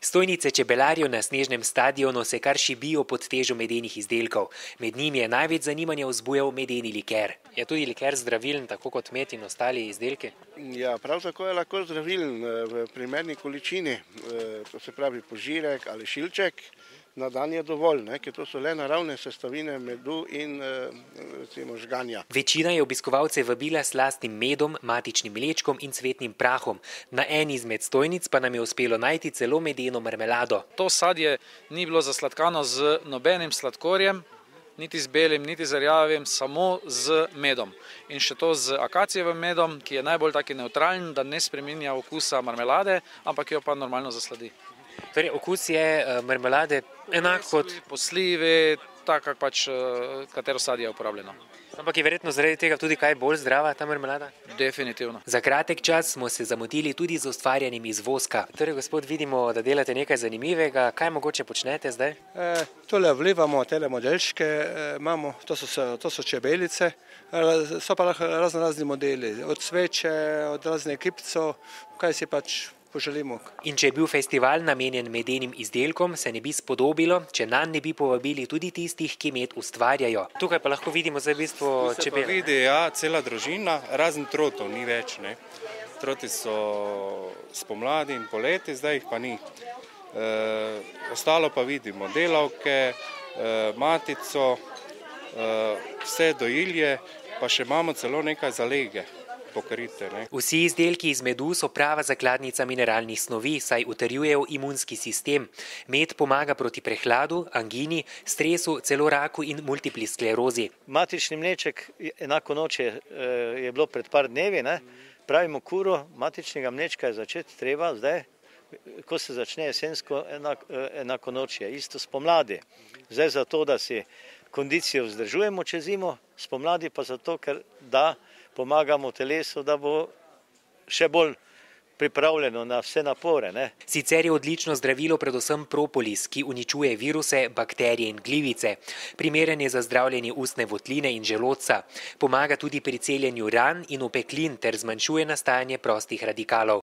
Stojnice čebelarjev na snežnem stadionu se kar šibijo pod težo medenih izdelkov. Med njimi je največ zanimanja vzbujal medeni liker. Je tudi liker zdravilen, tako kot med in ostali izdelki? Ja, prav tako je lahko zdravilen v primerni količini, to se pravi požirek ali šilček. Na dan je dovolj, ker to so le naravne sestavine medu in recimo žganja. Večina je obiskovalce vabila s slastnim medom, matičnim mlečkom in cvetnim prahom. Na eni izmed stojnic pa nam je uspelo najti celo medeno marmelado. To sadje ni bilo zasladkano z nobenim sladkorjem, niti z belim, niti z rjavim, samo z medom. In še to z akacijevim medom, ki je najbolj taki neutralen, da ne spreminja okusa marmelade, ampak jo pa normalno zasladi. Torej, okus je marmelade enak kot po slivi, tako pač katero sadje je uporabljeno. Ampak je verjetno zaradi tega tudi kaj bolj zdrava ta marmelada? Definitivno. Za kratek čas smo se zamotili tudi z ustvarjanjem iz voska. Torej, gospod, vidimo, da delate nekaj zanimivega. Kaj mogoče počnete zdaj? Tole vlivamo tele modelčke, imamo, to so čebelice, so pa lahko razni modeli, od sveče, od raznih kipcev, kaj si pač poželimo. In če je bil festival namenjen medenim izdelkom, se ne bi spodobilo, če nanj ne bi povabili tudi tistih, ki med ustvarjajo. Tukaj pa lahko vidimo zdaj v bistvu čebele. Tu se pa vidi, ja, cela družina, razen trotov ni več. Troti so spomladi in poleti, zdaj jih pa ni. Ostalo pa vidimo delavke, matico, vse dojilje, pa še imamo celo nekaj zalege. Pokrite, Vsi izdelki iz medu so prava zakladnica mineralnih snovi, saj utrjujejo imunski sistem. Med pomaga proti prehladu, angini, stresu, celo raku in multipli sklerozi. Matični mleček enako noče je bilo pred par dnevi, pravimo kuro matičnega mlečka je začeti treba zdaj, ko se začne jesensko enako noče, isto spomladi. Zdaj zato, da si kondicijo vzdržujemo čez zimo, spomladi pa zato, ker da pomagamo telesu, da bo še bolj pripravljeno na vse napore. Sicer je odlično zdravilo predvsem propolis, ki uničuje viruse, bakterije in glivice. Primeren je za zdravljenje ustne votline in želodca. Pomaga tudi pri celjenju ran in opeklin ter zmanjšuje nastajanje prostih radikalov.